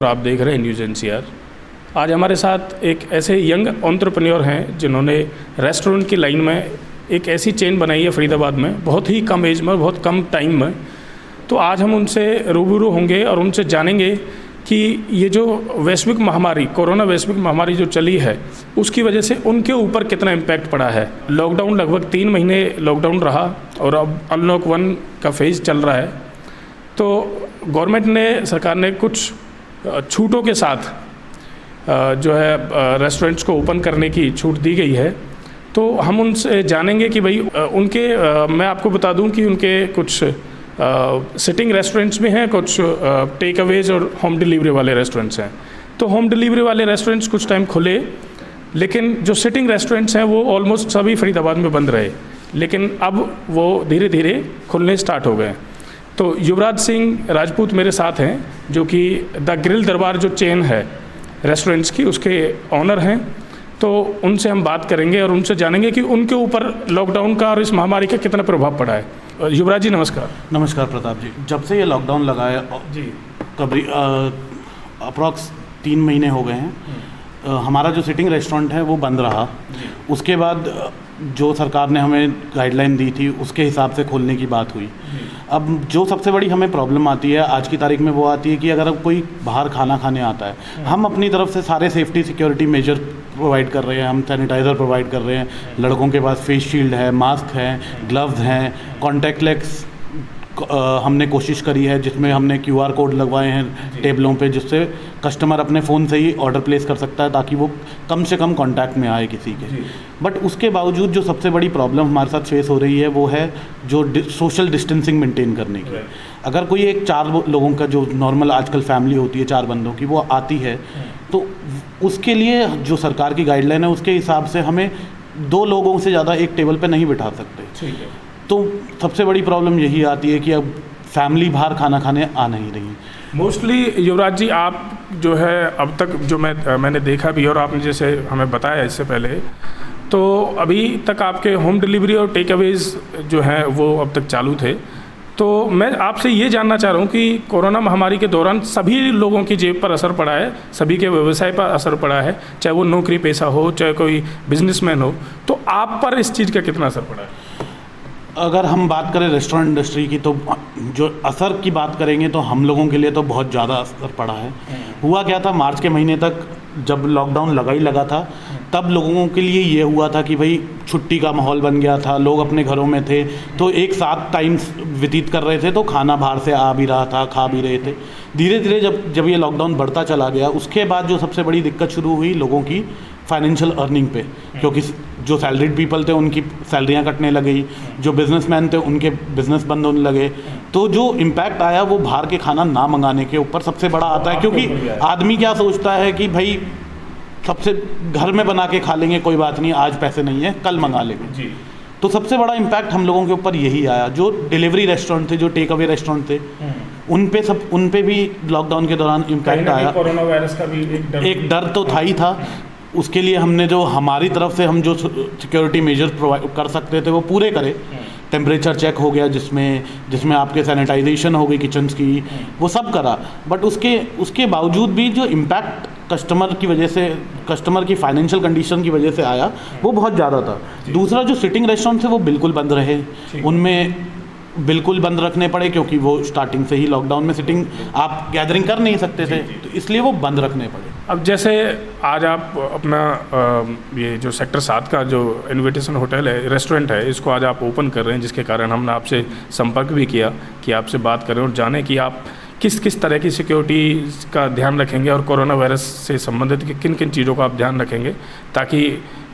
आप देख रहे हैं न्यूज़ एनसीआर। आज हमारे साथ एक ऐसे यंग एंटरप्रेन्योर हैं जिन्होंने रेस्टोरेंट की लाइन में एक ऐसी चेन बनाई है फरीदाबाद में, बहुत ही कम एज में, बहुत कम टाइम में। तो आज हम उनसे रूबरू होंगे और उनसे जानेंगे कि ये जो वैश्विक महामारी, कोरोना वैश्विक महामारी जो चली है, उसकी वजह से उनके ऊपर कितना इम्पैक्ट पड़ा है। लॉकडाउन लगभग 3 महीने लॉकडाउन रहा और अब अनलॉक 1 का फेज़ चल रहा है। तो गवर्नमेंट ने, सरकार ने कुछ छूटों के साथ जो है रेस्टोरेंट्स को ओपन करने की छूट दी गई है। तो हम उनसे जानेंगे कि भाई उनके मैं आपको बता दूं कि उनके कुछ सिटिंग रेस्टोरेंट्स भी हैं, कुछ टेक अवेज और होम डिलीवरी वाले रेस्टोरेंट्स हैं। तो होम डिलीवरी वाले रेस्टोरेंट्स कुछ टाइम खुले, लेकिन जो सिटिंग रेस्टोरेंट्स हैं वो ऑलमोस्ट सभी फरीदाबाद में बंद रहे, लेकिन अब वो धीरे धीरे खुलने स्टार्ट हो गए। तो युवराज सिंह राजपूत मेरे साथ हैं, जो कि द ग्रिल दरबार जो चेन है रेस्टोरेंट्स की, उसके ऑनर हैं। तो उनसे हम बात करेंगे और उनसे जानेंगे कि उनके ऊपर लॉकडाउन का और इस महामारी का कितना प्रभाव पड़ा है। युवराज जी नमस्कार। नमस्कार प्रताप जी। जब से ये लॉकडाउन लगा है जी, करीब अप्रॉक्स 3 महीने हो गए हैं। हमारा जो सिटिंग रेस्टोरेंट है वो बंद रहा। उसके बाद जो सरकार ने हमें गाइडलाइन दी थी उसके हिसाब से खोलने की बात हुई। अब जो सबसे बड़ी हमें प्रॉब्लम आती है आज की तारीख में वो आती है कि अगर कोई बाहर खाना खाने आता है, हम अपनी तरफ से सारे सेफ्टी सिक्योरिटी मेजर प्रोवाइड कर रहे हैं। हम सैनिटाइज़र प्रोवाइड कर रहे हैं, लड़कों के पास फेस शील्ड है, मास्क है, ग्लव्स हैं, कॉन्टैक्टलेस हमने कोशिश करी है जिसमें हमने QR कोड लगवाए हैं टेबलों पे, जिससे कस्टमर अपने फ़ोन से ही ऑर्डर प्लेस कर सकता है ताकि वो कम से कम कांटेक्ट में आए किसी के। बट उसके बावजूद जो सबसे बड़ी प्रॉब्लम हमारे साथ फेस हो रही है वो है जो सोशल डिस्टेंसिंग मेंटेन करने की। अगर कोई एक 4 लोगों का जो नॉर्मल आजकल फैमिली होती है 4 बंदों की, वो आती है तो उसके लिए जो सरकार की गाइडलाइन है उसके हिसाब से हमें 2 लोगों से ज़्यादा एक टेबल पर नहीं बिठा सकते। तो सबसे बड़ी प्रॉब्लम यही आती है कि अब फैमिली बाहर खाना खाने आ नहीं रही। मोस्टली युवराज जी, आप जो है अब तक जो मैंने देखा भी और आपने जैसे हमें बताया इससे पहले, तो अभी तक आपके होम डिलीवरी और टेक अवेज जो है वो अब तक चालू थे। तो मैं आपसे ये जानना चाह रहा हूँ कि कोरोना महामारी के दौरान सभी लोगों की जेब पर असर पड़ा है, सभी के व्यवसाय पर असर पड़ा है, चाहे वो नौकरी पेशा हो, चाहे कोई बिजनेसमैन हो। तो आप पर इस चीज़ का कितना असर पड़ा है? अगर हम बात करें रेस्टोरेंट इंडस्ट्री की, तो जो असर की बात करेंगे तो हम लोगों के लिए तो बहुत ज़्यादा असर पड़ा है। हुआ क्या था, मार्च के महीने तक जब लॉकडाउन लगा ही लगा था, तब लोगों के लिए ये हुआ था कि भाई छुट्टी का माहौल बन गया था, लोग अपने घरों में थे, तो एक साथ टाइम व्यतीत कर रहे थे, तो खाना बाहर से आ भी रहा था, खा भी रहे थे। धीरे धीरे जब ये लॉकडाउन बढ़ता चला गया, उसके बाद जो सबसे बड़ी दिक्कत शुरू हुई लोगों की फाइनेंशियल अर्निंग पे, क्योंकि जो सैलरीड पीपल थे उनकी सैलरियां कटने लगी, जो बिजनेसमैन थे उनके बिजनेस बंद होने लगे। तो जो इम्पैक्ट आया वो बाहर के खाना ना मंगाने के ऊपर सबसे बड़ा आता है, क्योंकि आदमी क्या सोचता है कि भाई सबसे घर में बना के खा लेंगे, कोई बात नहीं, आज पैसे नहीं है कल मंगा लेंगे। तो सबसे बड़ा इम्पैक्ट हम लोगों के ऊपर यही आया। जो डिलीवरी रेस्टोरेंट थे, जो टेक अवे रेस्टोरेंट थे, उन पे भी लॉकडाउन के दौरान इम्पैक्ट आया। कोरोना वायरस का भी एक डर तो था ही था। उसके लिए हमने जो हमारी तरफ से हम जो सिक्योरिटी मेजर्स प्रोवाइड कर सकते थे वो पूरे करे। टेम्परेचर चेक हो गया, जिसमें आपके सैनिटाइजेशन हो गई किचन्स की, वो सब करा। बट उसके बावजूद भी जो इम्पैक्ट कस्टमर की वजह से, कस्टमर की फाइनेंशियल कंडीशन की वजह से आया, वो बहुत ज़्यादा था। दूसरा, जो सिटिंग रेस्टोरेंट थे वो बिल्कुल बंद रहे, उनमें बिल्कुल बंद रखने पड़े, क्योंकि वो स्टार्टिंग से ही लॉकडाउन में सिटिंग आप गैदरिंग कर नहीं सकते थे, तो इसलिए वो बंद रखने पड़े। अब जैसे आज आप अपना ये जो सेक्टर 7 का जो इन्विटेशन होटल है, रेस्टोरेंट है, इसको आज आप ओपन कर रहे हैं, जिसके कारण हमने आपसे संपर्क भी किया कि आपसे बात करें और जानें कि आप किस तरह की सिक्योरिटी का ध्यान रखेंगे और कोरोना वायरस से संबंधित किन किन चीज़ों का आप ध्यान रखेंगे, ताकि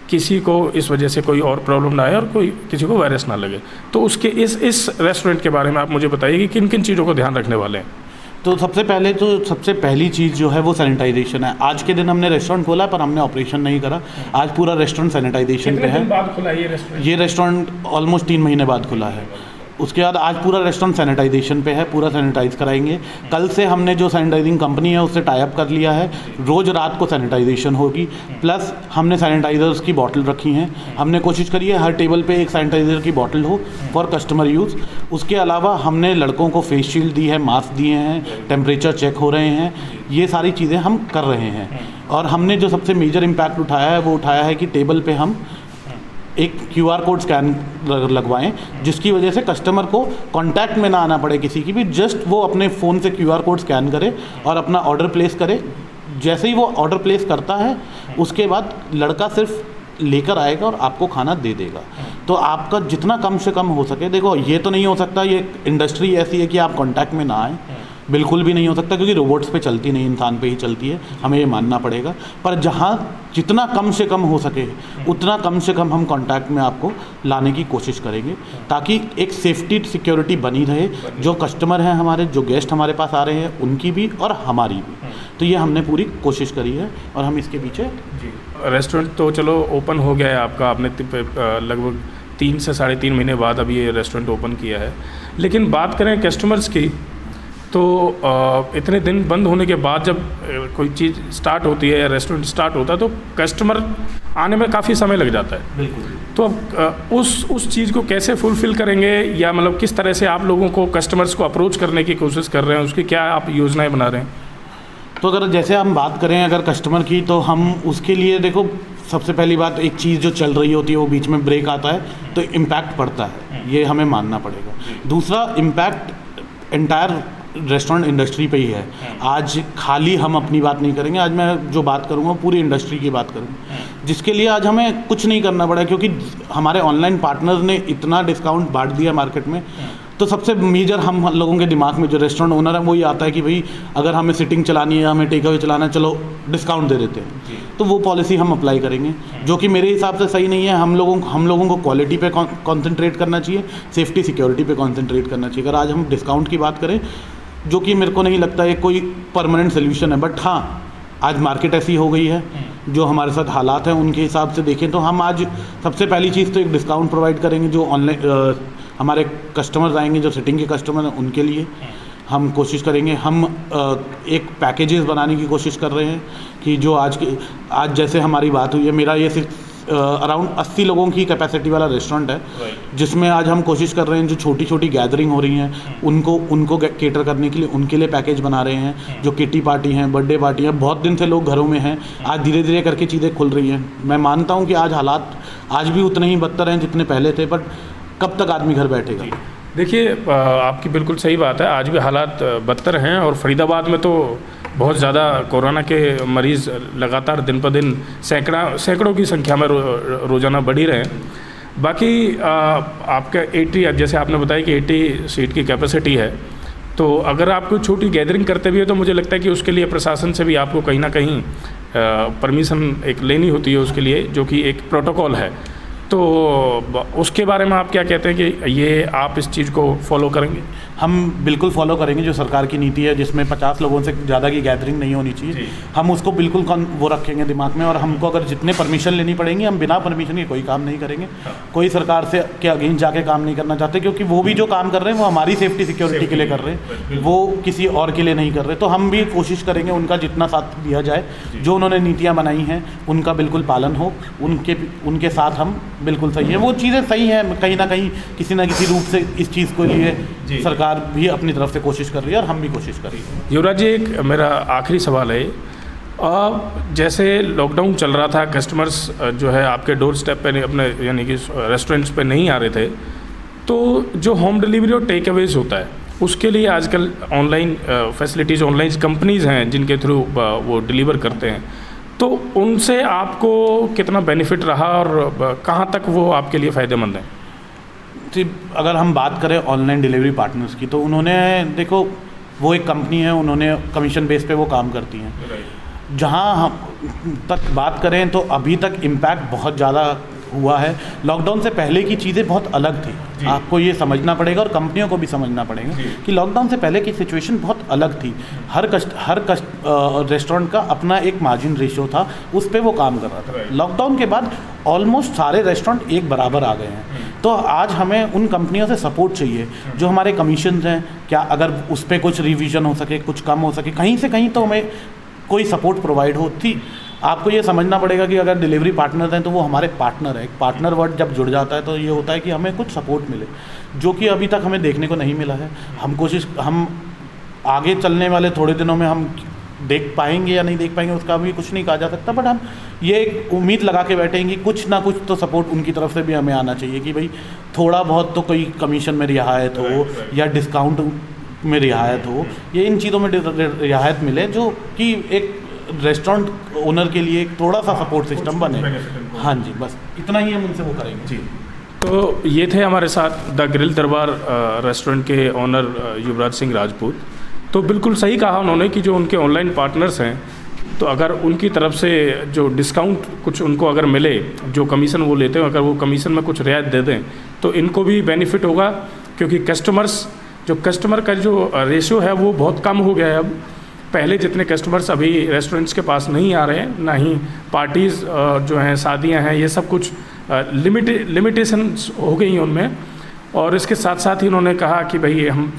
किसी को इस वजह से कोई और प्रॉब्लम ना आए और किसी को वायरस ना लगे। तो उसके इस रेस्टोरेंट के बारे में आप मुझे बताइए कि किन किन चीज़ों को ध्यान रखने वाले हैं। तो सबसे पहली चीज़ जो है वो सैनिटाइजेशन है। आज के दिन हमने रेस्टोरेंट खोला पर हमने ऑपरेशन नहीं करा। आज पूरा रेस्टोरेंट सैनिटाइजेशन पे है। कितने दिन बाद खुला ये रेस्टोरेंट? ये रेस्टोरेंट ऑलमोस्ट 3 महीने बाद खुला है। उसके बाद आज पूरा रेस्टोरेंट सैनिटाइजेशन पे है, पूरा सैनिटाइज कराएंगे। कल से हमने जो सैनिटाइजिंग कंपनी है उससे टाई अप कर लिया है, रोज़ रात को सैनिटाइजेशन होगी। प्लस हमने सैनिटाइजर्स की बॉटल रखी हैं, हमने कोशिश करी है हर टेबल पे एक सैनिटाइज़र की बॉटल हो फॉर कस्टमर यूज़। उसके अलावा हमने लड़कों को फेस शील्ड दी है, मास्क दिए हैं, टेम्परेचर चेक हो रहे हैं, ये सारी चीज़ें हम कर रहे हैं। और हमने जो सबसे मेजर इम्पैक्ट उठाया है वो उठाया है कि टेबल पे हम एक QR कोड स्कैन लगवाएं, जिसकी वजह से कस्टमर को कांटेक्ट में ना आना पड़े किसी की भी, जस्ट वो अपने फ़ोन से QR कोड स्कैन करे और अपना ऑर्डर प्लेस करे। जैसे ही वो ऑर्डर प्लेस करता है उसके बाद लड़का सिर्फ लेकर आएगा और आपको खाना दे देगा। तो आपका जितना कम से कम हो सके, देखो ये तो नहीं हो सकता, ये इंडस्ट्री ऐसी है कि आप कांटेक्ट में ना आए, बिल्कुल भी नहीं हो सकता, क्योंकि रोबोट्स पे चलती नहीं, इंसान पे ही चलती है, हमें ये मानना पड़ेगा। पर जहाँ जितना कम से कम हो सके उतना कम से कम हम कांटेक्ट में आपको लाने की कोशिश करेंगे, ताकि एक सेफ्टी सिक्योरिटी बनी रहे, जो कस्टमर हैं हमारे, जो गेस्ट हमारे पास आ रहे हैं उनकी भी और हमारी भी। तो ये हमने पूरी कोशिश करी है और हम इसके पीछे। रेस्टोरेंट तो चलो ओपन हो गया है आपका, आपने लगभग 3 से 3.5 महीने बाद अभी ये रेस्टोरेंट ओपन किया है। लेकिन बात करें कस्टमर्स की, तो इतने दिन बंद होने के बाद जब कोई चीज़ स्टार्ट होती है या रेस्टोरेंट स्टार्ट होता है तो कस्टमर आने में काफ़ी समय लग जाता है। बिल्कुल। तो अब उस चीज़ को कैसे फुलफ़िल करेंगे, या मतलब किस तरह से आप लोगों को कस्टमर्स को अप्रोच करने की कोशिश कर रहे हैं, उसकी क्या आप योजनाएं बना रहे हैं? तो अगर जैसे हम बात करें अगर कस्टमर की, तो हम उसके लिए देखो सबसे पहली बात, एक चीज़ जो चल रही होती है वो बीच में ब्रेक आता है तो इम्पैक्ट पड़ता है, ये हमें मानना पड़ेगा। दूसरा इम्पैक्ट एंटायर रेस्टोरेंट इंडस्ट्री पे ही है। आज खाली हम अपनी बात नहीं करेंगे, आज मैं जो बात करूँगा पूरी इंडस्ट्री की बात करूँगा, जिसके लिए आज हमें कुछ नहीं करना पड़ा, क्योंकि हमारे ऑनलाइन पार्टनर्स ने इतना डिस्काउंट बांट दिया मार्केट में। तो सबसे मेजर हम लोगों के दिमाग में जो रेस्टोरेंट ओनर है वही आता है कि भाई अगर हमें सिटिंग चलानी है, हमें टेक अवे चलाना है, चलो डिस्काउंट दे देते हैं। तो वो पॉलिसी हम अप्लाई करेंगे, जो कि मेरे हिसाब से सही नहीं है। हम लोगों को क्वालिटी पे कॉन्सेंट्रेट करना चाहिए, सेफ्टी सिक्योरिटी पे कॉन्सेंट्रेट करना चाहिए। अगर आज हम डिस्काउंट की बात करें, जो कि मेरे को नहीं लगता है कोई परमानेंट सोल्यूशन है, बट हाँ आज मार्केट ऐसी हो गई है, जो हमारे साथ हालात हैं उनके हिसाब से देखें तो हम आज सबसे पहली चीज़ तो एक डिस्काउंट प्रोवाइड करेंगे। जो ऑनलाइन हमारे कस्टमर्स आएंगे, जो सिटिंग के कस्टमर हैं, उनके लिए हम कोशिश करेंगे। हम एक पैकेजेस बनाने की कोशिश कर रहे हैं कि जो आज जैसे हमारी बात हुई है, मेरा ये सिर्फ अराउंड 80 लोगों की कैपेसिटी वाला रेस्टोरेंट है, जिसमें आज हम कोशिश कर रहे हैं जो छोटी छोटी गैदरिंग हो रही हैं उनको केटर करने के लिए उनके लिए पैकेज बना रहे हैं। जो किटी पार्टी हैं, बर्थडे पार्टी हैं, बहुत दिन से लोग घरों में हैं, आज धीरे धीरे करके चीज़ें खुल रही हैं। मैं मानता हूँ कि आज हालात आज भी उतने ही बदतर हैं जितने पहले थे, बट कब तक आदमी घर बैठेगा। देखिए, आपकी बिल्कुल सही बात है, आज भी हालात बदतर हैं और फरीदाबाद में तो बहुत ज़्यादा कोरोना के मरीज़ लगातार दिन पर दिन सैकड़ों की संख्या में रोज़ाना बढ़ ही रहे हैं। बाकी आपका 80, जैसे आपने बताया कि 80 सीट की कैपेसिटी है, तो अगर आप कोई छोटी गैदरिंग करते भी हो तो मुझे लगता है कि उसके लिए प्रशासन से भी आपको कहीं ना कहीं परमिशन एक लेनी होती है उसके लिए, जो कि एक प्रोटोकॉल है। तो उसके बारे में आप क्या कहते हैं कि ये आप इस चीज़ को फॉलो करेंगे? हम बिल्कुल फॉलो करेंगे जो सरकार की नीति है, जिसमें 50 लोगों से ज़्यादा की गैदरिंग नहीं होनी चाहिए। हम उसको बिल्कुल वो रखेंगे दिमाग में, और हमको अगर जितने परमिशन लेनी पड़ेंगे हम बिना परमिशन के कोई काम नहीं करेंगे। कोई सरकार से के अगेंस्ट जाके काम नहीं करना चाहते, क्योंकि वो भी जो काम कर रहे हैं वो हमारी सेफ्टी सिक्योरिटी के लिए कर रहे हैं, वो किसी और के लिए नहीं कर रहे। तो हम भी कोशिश करेंगे उनका जितना साथ दिया जाए, जो उन्होंने नीतियाँ बनाई हैं उनका बिल्कुल पालन हो, उनके साथ हम बिल्कुल सही है। वो चीज़ें सही हैं, कहीं ना कहीं किसी ना किसी रूप से इस चीज़ को लिए सरकार भी अपनी तरफ से कोशिश कर रही है और हम भी कोशिश कर रही है। युवराज जी, एक मेरा आखिरी सवाल है, जैसे लॉकडाउन चल रहा था, कस्टमर्स जो है आपके डोर स्टेप पे अपने यानी कि रेस्टोरेंट्स पे नहीं आ रहे थे, तो जो होम डिलीवरी और टेक अवेज होता है उसके लिए आजकल ऑनलाइन फैसिलिटीज़, ऑनलाइन कंपनीज़ हैं जिनके थ्रू वो डिलीवर करते हैं, तो उनसे आपको कितना बेनिफिट रहा और कहाँ तक वो आपके लिए फ़ायदेमंद हैं? जी, अगर हम बात करें ऑनलाइन डिलीवरी पार्टनर्स की, तो उन्होंने देखो वो एक कंपनी है, उन्होंने कमीशन बेस पे वो काम करती हैं। जहाँ हम तक बात करें तो अभी तक इम्पैक्ट बहुत ज़्यादा हुआ है। लॉकडाउन से पहले की चीज़ें बहुत अलग थी, आपको ये समझना पड़ेगा और कंपनियों को भी समझना पड़ेगा कि लॉकडाउन से पहले की सिचुएशन बहुत अलग थी। हर रेस्टोरेंट का अपना एक मार्जिन रेशियो था, उस पर वो काम कर रहा था। लॉकडाउन के बाद ऑलमोस्ट सारे रेस्टोरेंट एक बराबर आ गए हैं। तो आज हमें उन कंपनियों से सपोर्ट चाहिए जो हमारे कमीशन हैं, क्या अगर उस पर कुछ रिवीजन हो सके, कुछ कम हो सके, कहीं से कहीं तो हमें कोई सपोर्ट प्रोवाइड हो थी। आपको ये समझना पड़ेगा कि अगर डिलीवरी पार्टनर हैं तो वो हमारे पार्टनर है। एक पार्टनर वर्ड जब जुड़ जाता है तो ये होता है कि हमें कुछ सपोर्ट मिले, जो कि अभी तक हमें देखने को नहीं मिला है। हम आगे चलने वाले थोड़े दिनों में हम देख पाएंगे या नहीं देख पाएंगे उसका अभी कुछ नहीं कहा जा सकता, बट हम ये एक उम्मीद लगा के बैठेंगे कुछ ना कुछ तो सपोर्ट उनकी तरफ से भी हमें आना चाहिए कि भाई थोड़ा बहुत तो कोई कमीशन में रियायत हो या डिस्काउंट में रियायत हो, ये इन चीज़ों में रियायत मिले जो कि एक रेस्टोरेंट ओनर के लिए थोड़ा सा सपोर्ट सिस्टम बने। हाँ जी, बस इतना ही हम उनसे वो करेंगे जी। तो ये थे हमारे साथ द ग्रिल दरबार रेस्टोरेंट के ओनर युवराज सिंह राजपूत। तो बिल्कुल सही कहा उन्होंने कि जो उनके ऑनलाइन पार्टनर्स हैं, तो अगर उनकी तरफ से जो डिस्काउंट कुछ उनको अगर मिले, जो कमीशन वो लेते हैं अगर वो कमीशन में कुछ रियायत दे दें तो इनको भी बेनिफिट होगा, क्योंकि कस्टमर का जो रेशियो है वो बहुत कम हो गया है। अब पहले जितने कस्टमर्स अभी रेस्टोरेंट्स के पास नहीं आ रहे हैं, ना ही पार्टीज़ जो हैं, शादियां हैं, ये सब कुछ लिमिटेशंस हो गई हैं उनमें। और इसके साथ साथ ही उन्होंने कहा कि भाई हम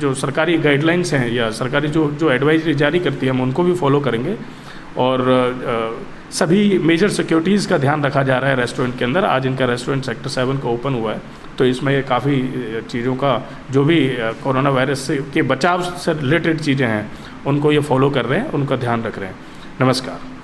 जो सरकारी गाइडलाइंस हैं या सरकारी जो एडवाइजरी जारी करती है हम उनको भी फॉलो करेंगे। और सभी मेजर सिक्योरिटीज़ का ध्यान रखा जा रहा है रेस्टोरेंट के अंदर। आज इनका रेस्टोरेंट सेक्टर 7 का ओपन हुआ है, तो इसमें काफ़ी चीज़ों का जो भी कोरोना वायरस के बचाव से रिलेटेड चीज़ें हैं उनको ये फॉलो कर रहे हैं, उनका ध्यान रख रहे हैं। नमस्कार।